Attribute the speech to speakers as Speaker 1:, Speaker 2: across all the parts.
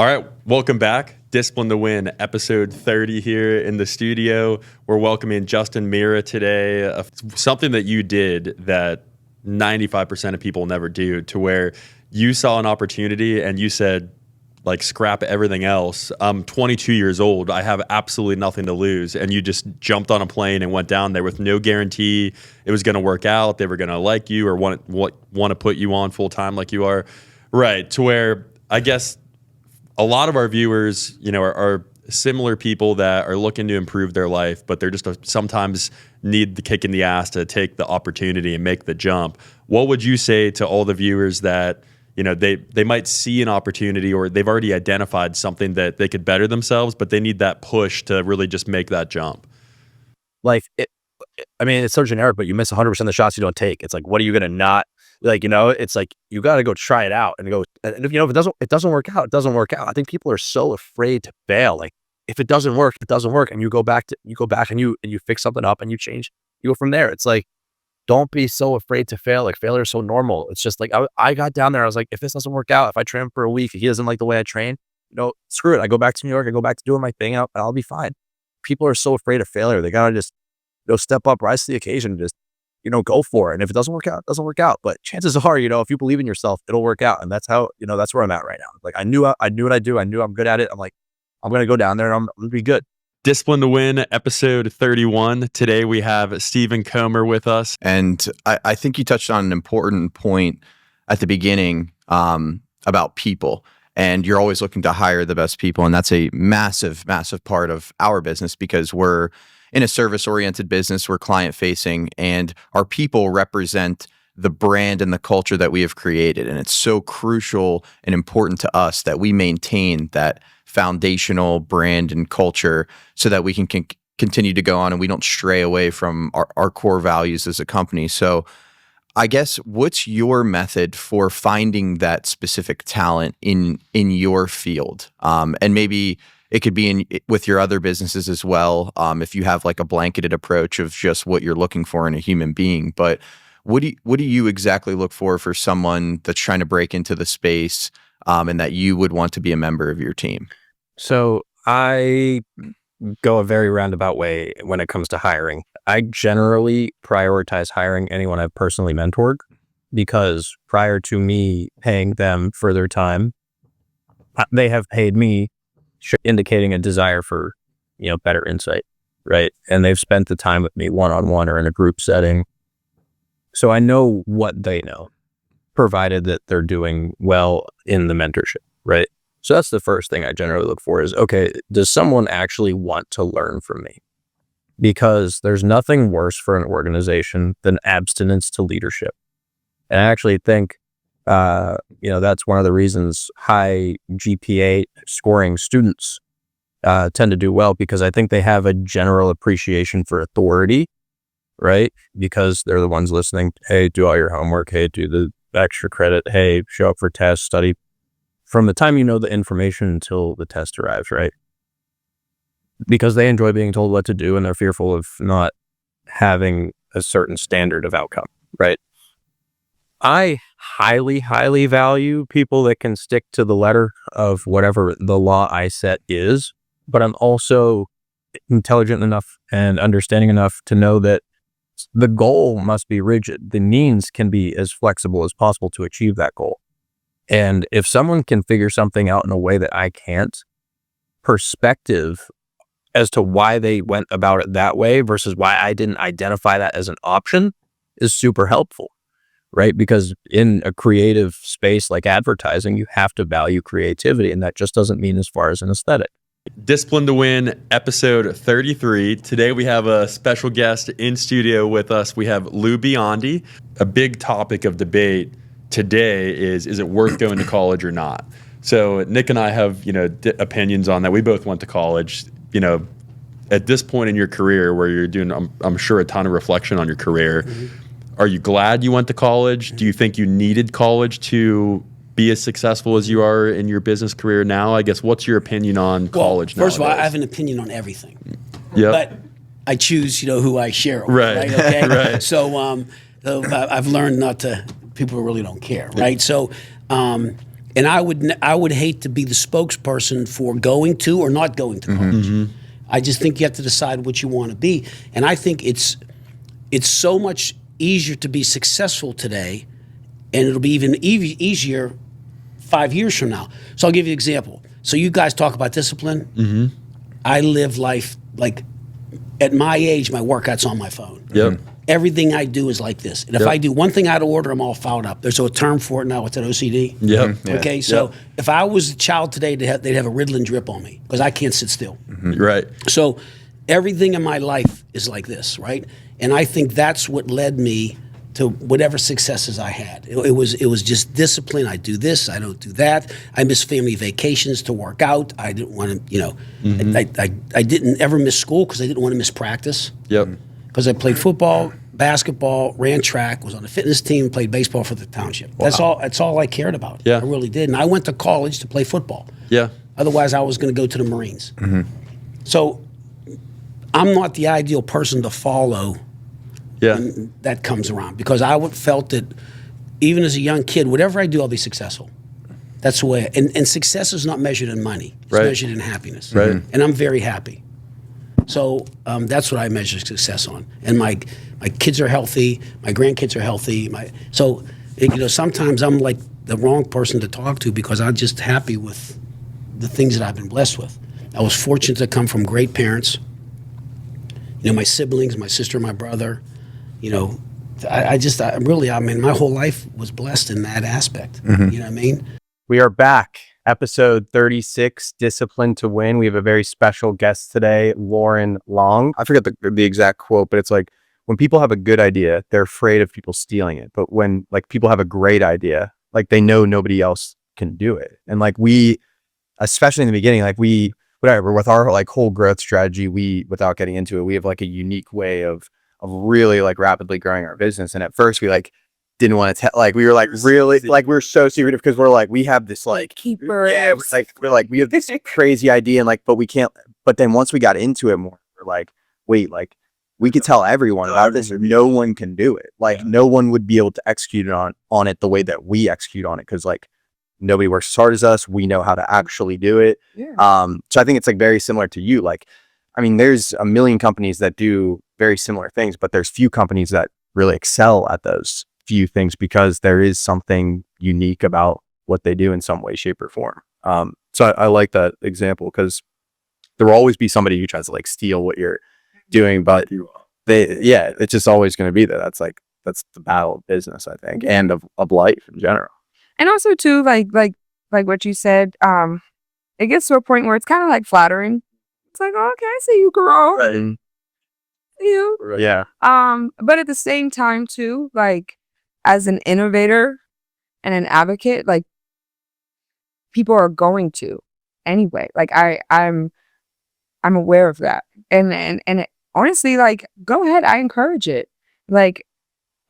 Speaker 1: All right, welcome back. Discipline to Win, episode 30 here in the studio. We're welcoming Justin Mira today. Something that you did that 95% of people never do, to where you saw an opportunity and you said, like, scrap everything else. I'm 22 years old. I have absolutely nothing to lose. And you just jumped on a plane and went down there with no guarantee it was going to work out. They were going to like you or want to put you on full time like you are. Right. To where I guess a lot of our viewers, are similar people that are looking to improve their life, but they're just sometimes need the kick in the ass to take the opportunity and make the jump. What would you say to all the viewers that, they might see an opportunity or they've already identified something that they could better themselves, but they need that push to really just make that jump?
Speaker 2: It's so generic, but you miss 100% of the shots you don't take. It's like, what are you going to not it's like, you got to go try it out and go. And if it doesn't work out, it doesn't work out. I think people are so afraid to fail. Like, if it doesn't work, it doesn't work. And you go back and you fix something up and you change, you go from there. It's like, don't be so afraid to fail. Like, failure is so normal. It's just like, I got down there. I was like, if this doesn't work out, if I train for a week, if he doesn't like the way I train, screw it. I go back to New York. I go back to doing my thing out and I'll be fine. People are so afraid of failure. They got to just, step up, rise to the occasion, just, go for it. And if it doesn't work out, it doesn't work out. But chances are, if you believe in yourself, it'll work out. And that's how, that's where I'm at right now. Like, I knew what I do. I knew I'm good at it. I'm like, I'm going to go down there and I'm going to be good.
Speaker 1: Discipline to Win, episode 31. Today we have Stephen Comer with us.
Speaker 3: And I think you touched on an important point at the beginning about people. And you're always looking to hire the best people. And that's a massive, massive part of our business because we're in a service-oriented business. We're client-facing, and our people represent the brand and the culture that we have created. And it's so crucial and important to us that we maintain that foundational brand and culture so that we can continue to go on and we don't stray away from our core values as a company. So I guess, what's your method for finding that specific talent in your field? And maybe it could be with your other businesses as well, if you have like a blanketed approach of just what you're looking for in a human being. But what do you exactly look for someone that's trying to break into the space and that you would want to be a member of your team?
Speaker 2: So I go a very roundabout way when it comes to hiring. I generally prioritize hiring anyone I've personally mentored, because prior to me paying them for their time, they have paid me, indicating a desire for, better insight, right? And they've spent the time with me one-on-one or in a group setting. So I know what they know, provided that they're doing well in the mentorship, right? So that's the first thing I generally look for is, okay, does someone actually want to learn from me? Because there's nothing worse for an organization than abstinence to leadership. And I actually think, that's one of the reasons high GPA scoring students tend to do well, because I think they have a general appreciation for authority, right? Because they're the ones listening. Hey, do all your homework. Hey, do the extra credit. Hey, show up for tests, study. From the time you know the information until the test arrives, right? Because they enjoy being told what to do and they're fearful of not having a certain standard of outcome, right? I highly, highly value people that can stick to the letter of whatever the law I set is, but I'm also intelligent enough and understanding enough to know that the goal must be rigid. The means can be as flexible as possible to achieve that goal. And if someone can figure something out in a way that I can't, perspective as to why they went about it that way versus why I didn't identify that as an option is super helpful, right? Because in a creative space like advertising, you have to value creativity, and that just doesn't mean as far as an aesthetic.
Speaker 1: Discipline to Win, episode 33. Today we have a special guest in studio with us. We have Lou Biondi. A big topic of debate today is it worth going to college or not? So Nick and I have, opinions on that. We both went to college. At this point in your career where you're doing, I'm sure, a ton of reflection on your career. Mm-hmm. Are you glad you went to college? Mm-hmm. Do you think you needed college to be as successful as you are in your business career now? I guess, what's your opinion on college now?
Speaker 4: First of all, I have an opinion on everything.
Speaker 1: Yep.
Speaker 4: But I choose, who I share with,
Speaker 1: right?
Speaker 4: Okay?
Speaker 1: Right.
Speaker 4: So I've learned not to, people really don't care, right? So And I would hate to be the spokesperson for going to or not going to college. I just think you have to decide what you want to be. And I think it's so much easier to be successful today, and it'll be even easier 5 years from now. So I'll give you an example. So you guys talk about discipline. I live life like at my age, my workout's on my phone.
Speaker 1: Yep.
Speaker 4: Everything I do is like this. And if I do one thing out of order, I'm all fouled up. There's a term for it now. It's an OCD.
Speaker 1: Yep.
Speaker 3: Yeah.
Speaker 4: Okay, so if I was a child today, they'd have a Ritalin drip on me because I can't sit still.
Speaker 1: Right.
Speaker 4: So everything in my life is like this, right? And I think that's what led me to whatever successes I had. It was just discipline. I do this, I don't do that. I miss family vacations to work out. I didn't want to, I didn't ever miss school because I didn't want to miss practice.
Speaker 1: Yep.
Speaker 4: Because I played football, basketball, ran track, was on a fitness team, played baseball for the township.
Speaker 1: Wow.
Speaker 4: That's all I cared about.
Speaker 1: Yeah.
Speaker 4: I really did. And I went to college to play football.
Speaker 1: Yeah.
Speaker 4: Otherwise, I was going to go to the Marines. So I'm not the ideal person to follow when that comes around, because I felt that even as a young kid, whatever I do, I'll be successful. That's the way. And success is not measured in money. It's measured in happiness.
Speaker 1: Right.
Speaker 4: And I'm very happy. So that's what I measure success on. And my kids are healthy. My grandkids are healthy. Sometimes I'm like the wrong person to talk to because I'm just happy with the things that I've been blessed with. I was fortunate to come from great parents. My siblings, my sister, my brother. My whole life was blessed in that aspect. You know what I mean?
Speaker 2: We are back. Episode 36, Discipline to Win. We have a very special guest today, Lauren Long. I forget the exact quote, but it's like, when people have a good idea, they're afraid of people stealing it. But when people have a great idea, they know nobody else can do it. And we, especially in the beginning, with our whole growth strategy, without getting into it, we have a unique way of really rapidly growing our business. And at first we didn't want to tell, we were really we're so secretive because we're we have this
Speaker 5: keeper.
Speaker 2: Yeah, we have this crazy idea and but we can't. But then once we got into it more, we're wait, we could tell everyone about this. No one can do it. No one would be able to execute on it the way that we execute on it, because nobody works as hard as us. We know how to actually do it.
Speaker 5: Yeah.
Speaker 2: So I think it's very similar to you. There's a million companies that do very similar things, but there's few companies that really excel at those few things because there is something unique about what they do in some way, shape, or form. So I like that example, because there will always be somebody who tries to steal what you're doing, but it's just always going to be there. That's the battle of business, I think, and of life in general.
Speaker 5: And also too, like what you said, it gets to a point where it's kind of flattering. It's okay, I see you grow.
Speaker 2: Right.
Speaker 5: You.
Speaker 2: Right. Yeah.
Speaker 5: But at the same time too, as an innovator and an advocate, people are going to anyway. I'm aware of that. And honestly, go ahead, I encourage it.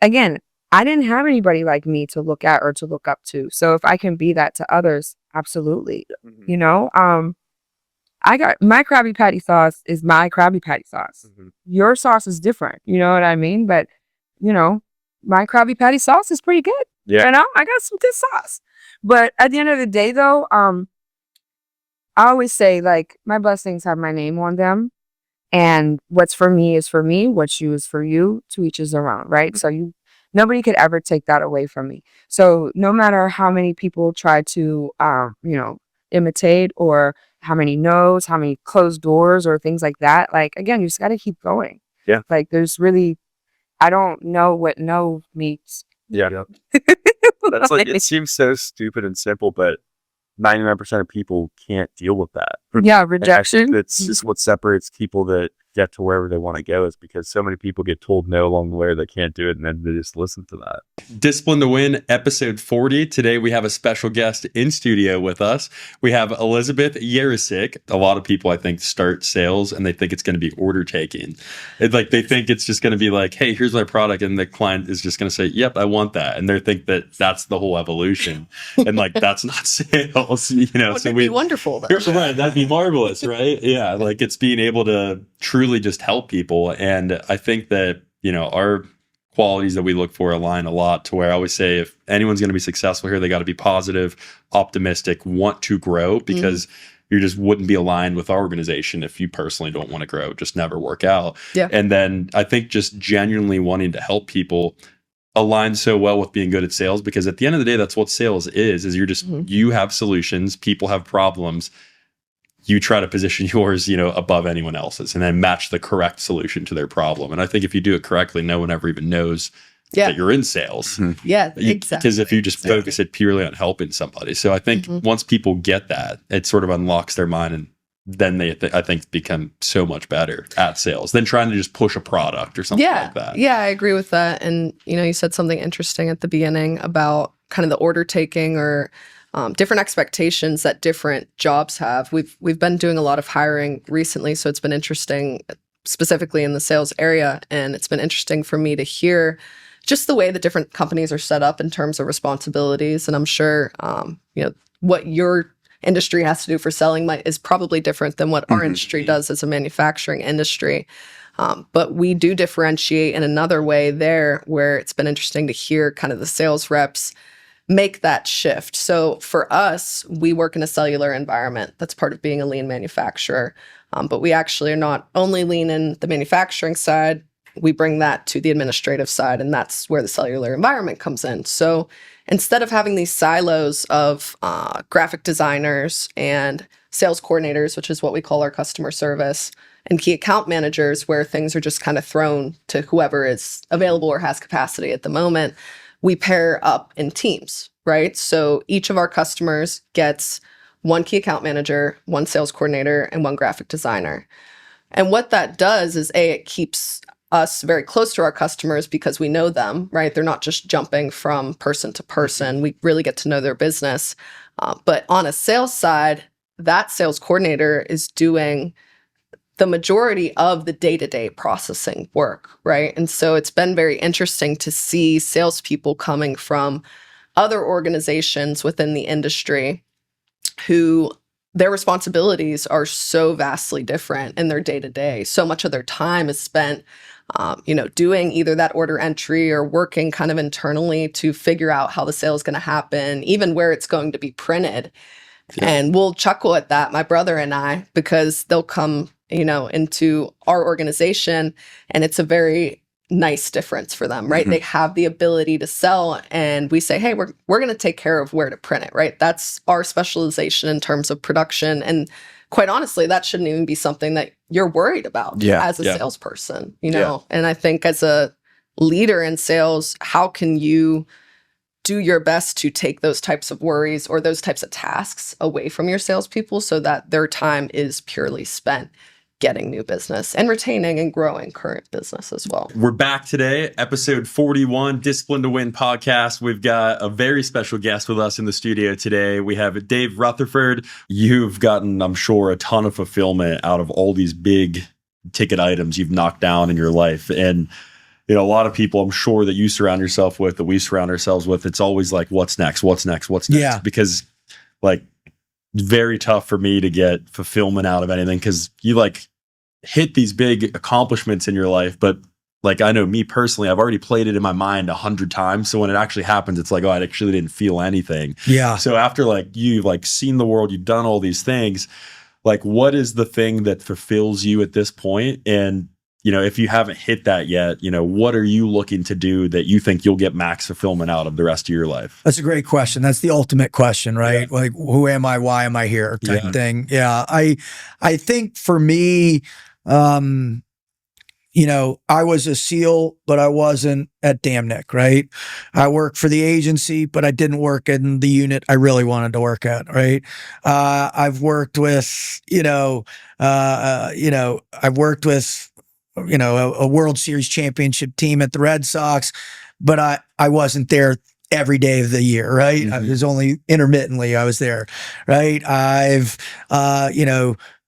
Speaker 5: Again, I didn't have anybody like me to look at or to look up to. So if I can be that to others, absolutely. I got my Krabby Patty sauce is my Krabby Patty sauce. Your sauce is different. You know what I mean? But, my Krabby Patty sauce is pretty good.
Speaker 2: Yeah.
Speaker 5: I got some good sauce. But at the end of the day, though, I always say, my blessings have my name on them. And what's for me is for me. What's you is for you. To each his own, right? So nobody could ever take that away from me. So no matter how many people try to, imitate, or how many no's, how many closed doors or things like that, again, you just got to keep going.
Speaker 2: Yeah.
Speaker 5: There's really, I don't know what no means.
Speaker 2: Yeah. That's it seems so stupid and simple, but 99% of people can't deal with that.
Speaker 5: Yeah. Rejection.
Speaker 2: It's just what separates people that get to wherever they want to go, is because so many people get told no along the way, they can't do it, and then they just listen to that.
Speaker 1: Discipline to Win, episode 40. Today we have a special guest in studio with us. We have Elizabeth Yarosik. A lot of people, I think, start sales and they think it's going to be order taking. They think it's just going to be hey, here's my product, and the client is just going to say, yep, I want that, and they think that that's the whole evolution, and that's not sales.
Speaker 6: Wouldn't be wonderful though.
Speaker 1: Right, that'd be marvelous, right? Yeah, it's being able to truly just help people. And I think that our qualities that we look for align a lot, to where I always say if anyone's going to be successful here, they got to be positive, optimistic, want to grow, because you just wouldn't be aligned with our organization if you personally don't want to grow. Just never work out.
Speaker 6: Yeah.
Speaker 1: And then I think just genuinely wanting to help people aligns so well with being good at sales, because at the end of the day, that's what sales is you're just, you have solutions, people have problems. You try to position yours, above anyone else's, and then match the correct solution to their problem. And I think if you do it correctly, no one ever even knows that you're in sales.
Speaker 6: Yeah, exactly.
Speaker 1: Because if you just focus it purely on helping somebody. So I think once people get that, it sort of unlocks their mind, and then they, I think, become so much better at sales than trying to just push a product or something like that.
Speaker 6: Yeah, I agree with that. And, you said something interesting at the beginning about kind of the order taking or different expectations that different jobs have. We've been doing a lot of hiring recently, so it's been interesting, specifically in the sales area, and it's been interesting for me to hear just the way the different companies are set up in terms of responsibilities. And I'm sure, what your industry has to do for selling is probably different than what our industry does as a manufacturing industry. But we do differentiate in another way there, where it's been interesting to hear kind of the sales reps make that shift. So for us, we work in a cellular environment. That's part of being a lean manufacturer. But we actually are not only lean in the manufacturing side, we bring that to the administrative side, and that's where the cellular environment comes in. So instead of having these silos of graphic designers and sales coordinators, which is what we call our customer service, and key account managers, where things are just kind of thrown to whoever is available or has capacity at the moment, we pair up in teams, right? So each of our customers gets one key account manager, one sales coordinator, and one graphic designer. And what that does is, it keeps us very close to our customers because we know them, right? They're not just jumping from person to person. We really get to know their business. But on a sales side, that sales coordinator is doing the majority of the day-to-day processing work, right? And so it's been very interesting to see salespeople coming from other organizations within the industry who their responsibilities are so vastly different in their day-to-day. So much of their time is spent doing either that order entry or working kind of internally to figure out how the sale is going to happen, even where it's going to be printed. Yeah. And we'll chuckle at that, my brother and I, because they'll come, into our organization, and it's a very nice difference for them, right? They have the ability to sell, and we say, hey, we're going to take care of where to print it, right? That's our specialization in terms of production. And quite honestly, that shouldn't even be something that you're worried about as a salesperson, And I think as a leader in sales, how can you do your best to take those types of worries or those types of tasks away from your salespeople so that their time is purely spent getting new business and retaining and growing current business as well.
Speaker 1: We're back today, episode 41, Discipline to Win podcast. We've got a very special guest with us in the studio today. We have Dave Rutherford. You've gotten, I'm sure, a ton of fulfillment out of all these big ticket items you've knocked down in your life. And a lot of people, I'm sure, that you surround yourself with, that we surround ourselves with, it's always like, what's next? What's next? What's next?
Speaker 7: Yeah.
Speaker 1: Because very tough for me to get fulfillment out of anything, because you hit these big accomplishments in your life, but I know me personally, I've already played it in my mind 100 times. So when it actually happens, it's like, oh, I actually didn't feel anything.
Speaker 7: Yeah.
Speaker 1: So after you've seen the world, you've done all these things, what is the thing that fulfills you at this point? And if you haven't hit that yet, what are you looking to do that you think you'll get max fulfillment out of the rest of your life?
Speaker 7: That's a great question. That's the ultimate question, right? Yeah. Who am I? Why am I here? Type thing. Yeah. I think for me, I was a SEAL, but I wasn't at Damnick, right? I worked for the agency, but I didn't work in the unit I really wanted to work at, right? I've worked with, I've worked with, a World Series championship team at the Red Sox, but I wasn't there every day of the year, right? I was only intermittently I was there, right? I've,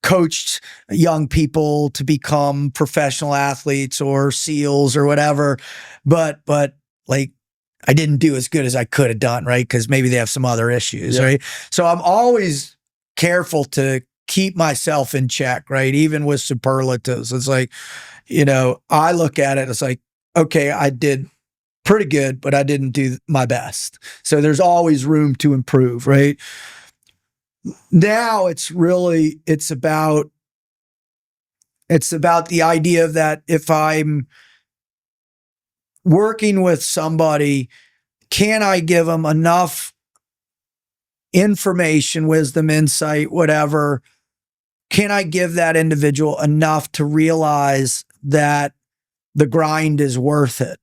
Speaker 7: coached young people to become professional athletes or SEALs or whatever, but I didn't do as good as I could have done, right? Because maybe they have some other issues, right? So I'm always careful to keep myself in check, right? Even with superlatives. It's I look at it, it's okay, I did pretty good, but I didn't do my best. So there's always room to improve, right? Now it's about the idea that if I'm working with somebody, can I give them enough information, wisdom, insight, whatever? Can I give that individual enough to realize that the grind is worth it?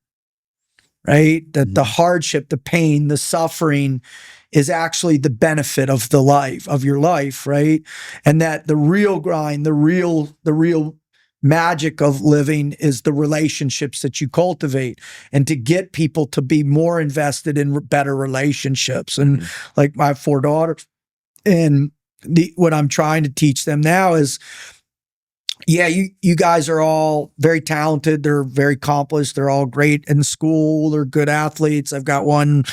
Speaker 7: Right? That the hardship, the pain, the suffering is actually the benefit of your life, right? And that the real grind, the real magic of living is the relationships that you cultivate, and to get people to be more invested in better relationships. And like my 4 daughters, and what I'm trying to teach them now is, yeah, you guys are all very talented. They're very accomplished. They're all great in school. They're good athletes. I've got one,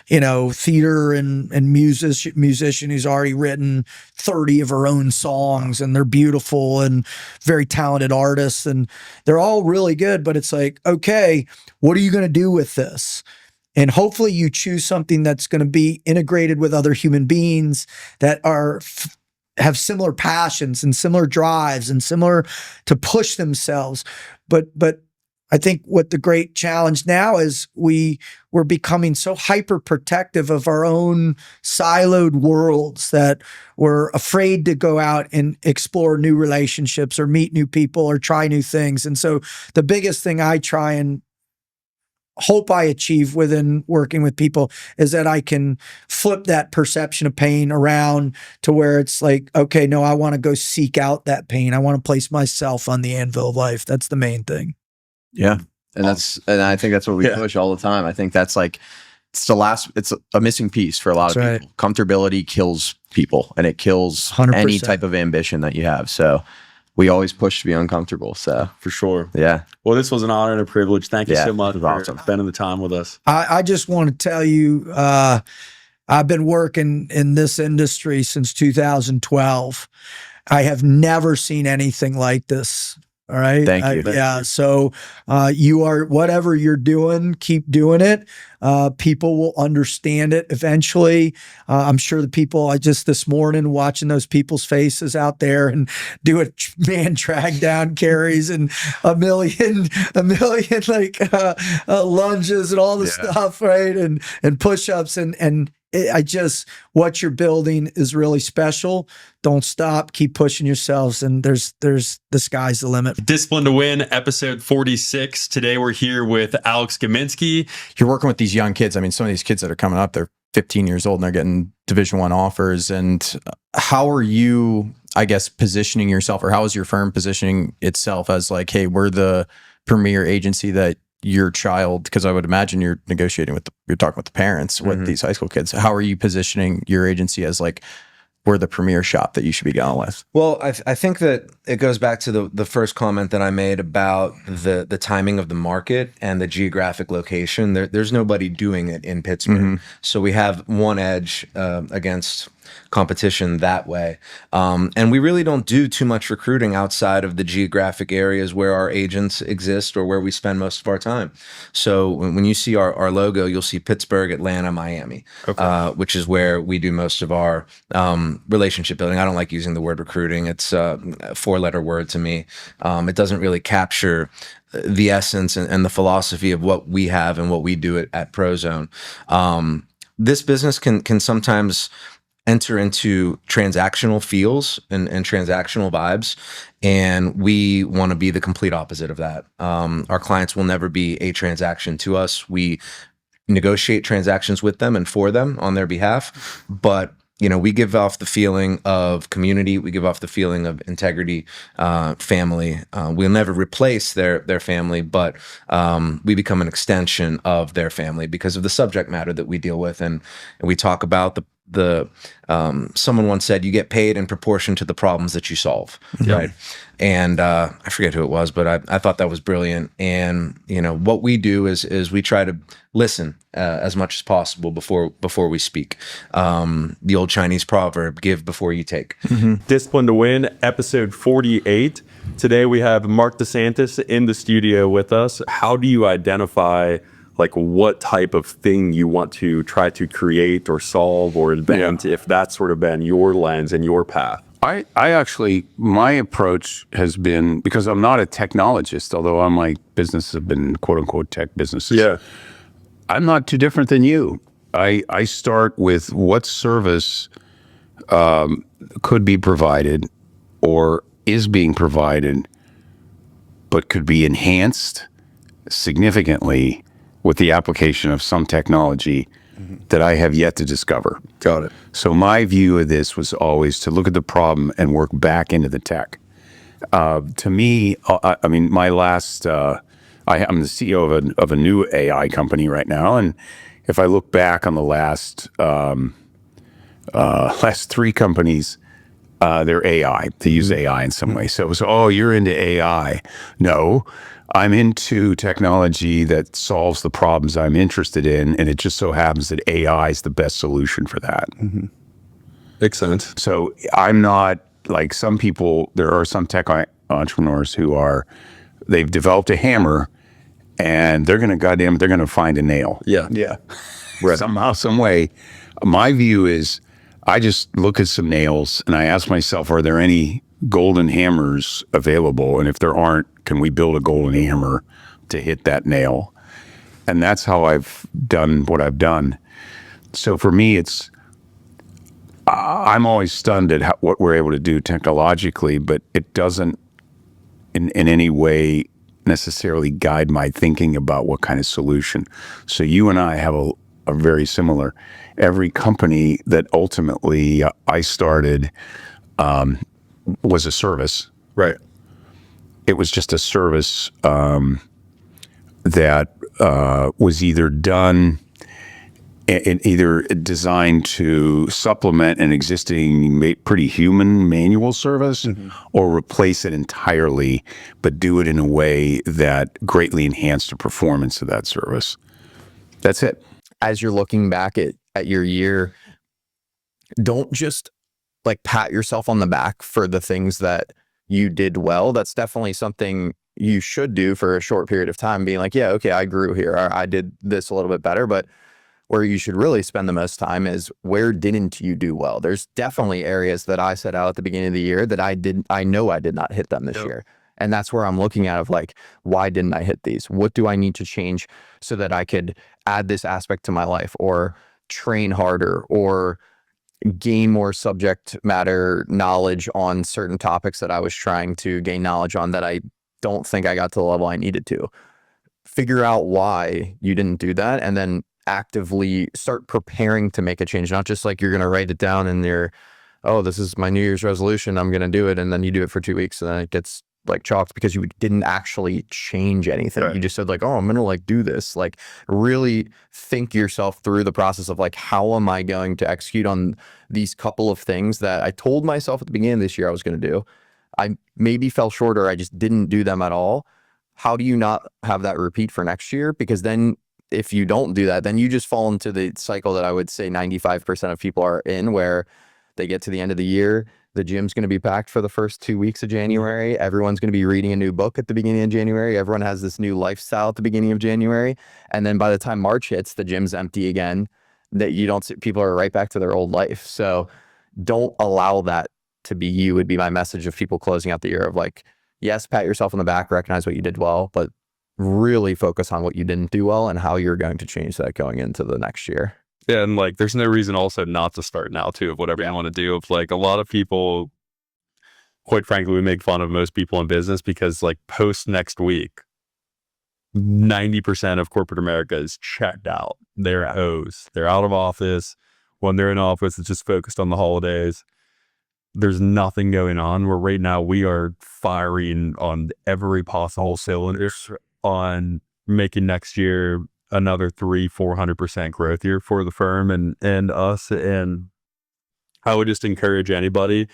Speaker 7: theater and musician who's already written 30 of her own songs, and they're beautiful and very talented artists, and they're all really good. But it's like, okay, what are you going to do with this? And hopefully you choose something that's going to be integrated with other human beings that have similar passions and similar drives and similar to push themselves. But I think what the great challenge now is we're becoming so hyper protective of our own siloed worlds that we're afraid to go out and explore new relationships or meet new people or try new things. And so the biggest thing I try and hope I achieve within working with people is that I can flip that perception of pain around to where it's like, okay, no, I want to go seek out that pain. I want to place myself on the anvil of life. That's the main thing.
Speaker 3: Yeah. And I think that's what we push all the time. I think that's like, it's a missing piece for a lot of people. Comfortability kills people, and it kills
Speaker 7: 100%.
Speaker 3: Any type of ambition that you have. So we always push to be uncomfortable. So
Speaker 1: For sure.
Speaker 3: yeah.
Speaker 1: Well, this was an honor and a privilege. Thank you so much
Speaker 3: it
Speaker 1: for
Speaker 3: was awesome.
Speaker 1: spending the time with us.
Speaker 7: I just want to tell you, I've been working in this industry since 2012. I have never seen anything like this. All right.
Speaker 3: Thank you.
Speaker 7: Yeah. So you are, whatever you're doing, keep doing it. People will understand it eventually. I'm sure the people, I just this morning watching those people's faces out there and doing man drag down carries and a million like lunges and all the stuff, right? And push-ups and what you're building is really special. Don't stop, keep pushing yourselves, and there's the sky's the limit.
Speaker 1: Discipline to Win, episode 46. Today we're here with Alex Gaminsky.
Speaker 3: You're working with these young kids. I mean, some of these kids that are coming up, they're 15 years old and they're getting Division I offers. And how are you, I guess, positioning yourself, or how is your firm positioning itself as like, hey, we're the premier agency that your child, because I would imagine you're negotiating you're talking with the parents with these high school kids. How are you positioning your agency as like, we're the premier shop that you should be going with?
Speaker 8: Well, I think that it goes back to the first comment that I made about the timing of the market and the geographic location. There's nobody doing it in Pittsburgh. So we have one edge against competition that way. And we really don't do too much recruiting outside of the geographic areas where our agents exist or where we spend most of our time. So when you see our logo, you'll see Pittsburgh, Atlanta, Miami, which is where we do most of our relationship building. I don't like using the word recruiting. It's a 4-letter word to me. It doesn't really capture the essence and the philosophy of what we have and what we do at Prozone. This business can sometimes enter into transactional feels and transactional vibes. And we want to be the complete opposite of that. Our clients will never be a transaction to us. We negotiate transactions with them and for them on their behalf. But we give off the feeling of community. We give off the feeling of integrity, family. We'll never replace their family, but we become an extension of their family because of the subject matter that we deal with. And we talk about someone once said, you get paid in proportion to the problems that you solve, right? And I forget who it was, but I thought that was brilliant. And what we do is we try to listen as much as possible before we speak. The old Chinese proverb, give before you take.
Speaker 1: Discipline to Win, episode 48. Today we have Mark DeSantis in the studio with us. How do you identify
Speaker 9: like what type of thing you want to try to create or solve or invent, if that's sort of been your lens and your path.
Speaker 10: I actually, my approach has been, because I'm not a technologist, although all my businesses have been quote unquote tech businesses.
Speaker 9: Yeah.
Speaker 10: I'm not too different than you. I start with what service could be provided or is being provided, but could be enhanced significantly with the application of some technology that I have yet to discover.
Speaker 9: Got it.
Speaker 10: So my view of this was always to look at the problem and work back into the tech. To me, I mean, my last, I'm the CEO of a new AI company right now, and if I look back on the last 3 companies, they're AI. They use AI in some way. So it was, oh, you're into AI. No, I'm into technology that solves the problems I'm interested in, and it just so happens that AI is the best solution for that.
Speaker 9: Makes sense.
Speaker 10: So I'm not like some people. There are some tech entrepreneurs who they've developed a hammer, and they're going to find a nail.
Speaker 9: Yeah.
Speaker 10: Somehow, some way. My view is, I just look at some nails and I ask myself, are there any golden hammers available? And if there aren't, can we build a golden hammer to hit that nail? And that's how I've done what I've done. So for me, I'm always stunned at what we're able to do technologically, but it doesn't in any way necessarily guide my thinking about what kind of solution. So you and I have a very similar. Every company that ultimately I started was a service.
Speaker 9: Right.
Speaker 10: It was just a service that was either done, either designed to supplement an existing pretty human manual service, or replace it entirely, but do it in a way that greatly enhanced the performance of that service. That's it.
Speaker 3: As you're looking back at your year, don't just like pat yourself on the back for the things that you did well. That's definitely something you should do for a short period of time, being like, yeah, okay, I grew here, or I did this a little bit better. But where you should really spend the most time is, where didn't you do well? There's definitely areas that I set out at the beginning of the year that I know I did not hit them this year. And that's where I'm looking at of like, why didn't I hit these? What do I need to change so that I could add this aspect to my life, or train harder, or gain more subject matter knowledge on certain topics that I was trying to gain knowledge on that I don't think I got to the level I needed to. Figure out why you didn't do that, and then actively start preparing to make a change. Not just like you're going to write it down and this is my New Year's resolution, I'm going to do it. And then you do it for 2 weeks and then it gets like chalked because you didn't actually change anything. Right. You just said like, oh, I'm going to like do this. Like really think yourself through the process of like, how am I going to execute on these couple of things that I told myself at the beginning of this year I was going to do. I maybe fell short, or I just didn't do them at all. How do you not have that repeat for next year? Because then if you don't do that, then you just fall into the cycle that I would say 95% of people are in, where they get to the end of the year, the gym's going to be packed for the first 2 weeks of January. Everyone's going to be reading a new book at the beginning of January. Everyone has this new lifestyle at the beginning of January. And then by the time March hits, the gym's empty again. That you don't see, people are right back to their old life. So don't allow that to be you, would be my message of people closing out the year of like, yes, pat yourself on the back, recognize what you did well, but really focus on what you didn't do well and how you're going to change that going into the next year.
Speaker 9: Yeah, and like there's no reason also not to start now too, of whatever you want to do. Of like, a lot of people, quite frankly, we make fun of most people in business because like post next week, 90% of corporate America is checked out. They're O's. They're out of office. When they're in office, it's just focused on the holidays. There's nothing going on, where right now we are firing on every possible cylinder on making next year another 300-400% growth year for the firm and us. And I would just encourage anybody,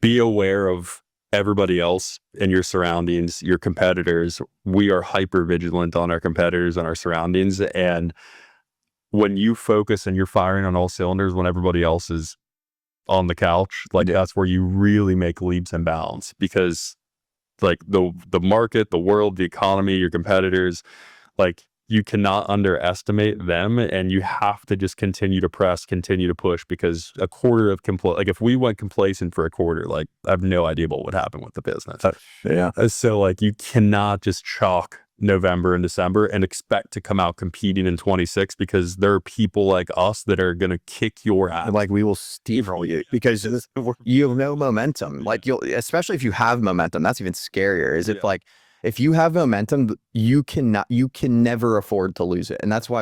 Speaker 9: be aware of everybody else in your surroundings, your competitors. We are hyper vigilant on our competitors and our surroundings. And when you focus and you're firing on all cylinders when everybody else is on the couch, like that's where you really make leaps and bounds, because like the market, the world, the economy, your competitors, like you cannot underestimate them, and you have to just continue to press, continue to push, because a quarter of like if we went complacent for a quarter, like I have no idea what would happen with the business.
Speaker 3: Yeah.
Speaker 9: So like you cannot just chalk November and December and expect to come out competing in 26, because there are people like us that are going to kick your ass.
Speaker 3: Like we will steamroll you because you have no momentum. Like especially if you have momentum, that's even scarier. Is if like, if you have momentum, you can never afford to lose it. And that's why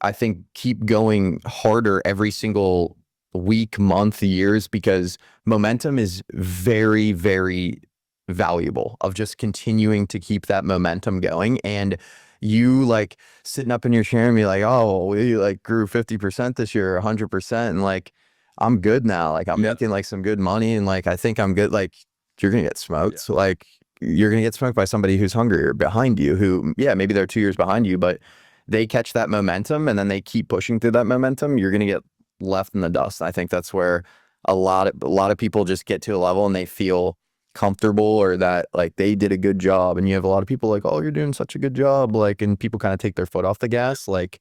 Speaker 3: I think, keep going harder every single week, month, years, because momentum is very, very valuable, of just continuing to keep that momentum going. And you like sitting up in your chair and be like, oh, we like grew 50% this year, 100%. And like, I'm good now. Like I'm making like some good money. And like, I think I'm good. Like you're going to get smoked. Like you're going to get smoked by somebody who's hungrier behind you, who, maybe they're 2 years behind you, but they catch that momentum and then they keep pushing through that momentum. You're going to get left in the dust. I think that's where a lot of people just get to a level and they feel comfortable, or that like they did a good job, and you have a lot of people like, oh, you're doing such a good job, like, and people kind of take their foot off the gas. Like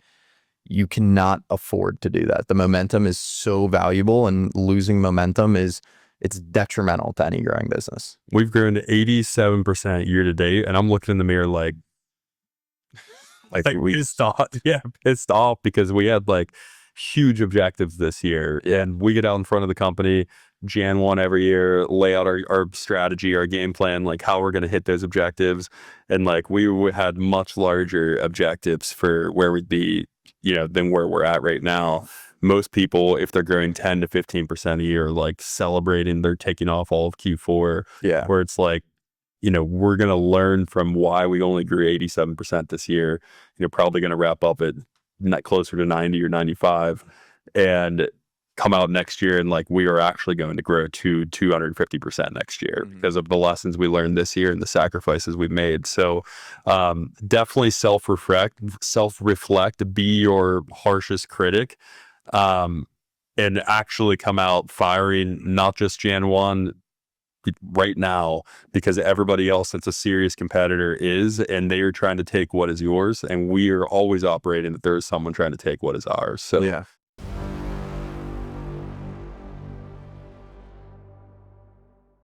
Speaker 3: you cannot afford to do that. The momentum is so valuable, and losing momentum it's detrimental to any growing business.
Speaker 9: We've grown to 87% year to date, and I'm looking in the mirror like we pissed off because we had like huge objectives this year, and we get out in front of the company Jan 1 every year, lay out our strategy, our game plan, like how we're going to hit those objectives. And like we had much larger objectives for where we'd be, than where we're at right now. Most people, if they're growing 10 to 15% a year, like celebrating, they're taking off all of Q4.
Speaker 3: Yeah.
Speaker 9: Where it's like, we're going to learn from why we only grew 87% this year. Probably going to wrap up at closer to 90 or 95, and come out next year and like we are actually going to grow to 250% next year because of the lessons we learned this year and the sacrifices we've made. So definitely self-reflect, be your harshest critic, and actually come out firing, not just Jan 1 right now, because everybody else that's a serious competitor is, and they are trying to take what is yours, and we are always operating that there is someone trying to take what is ours. So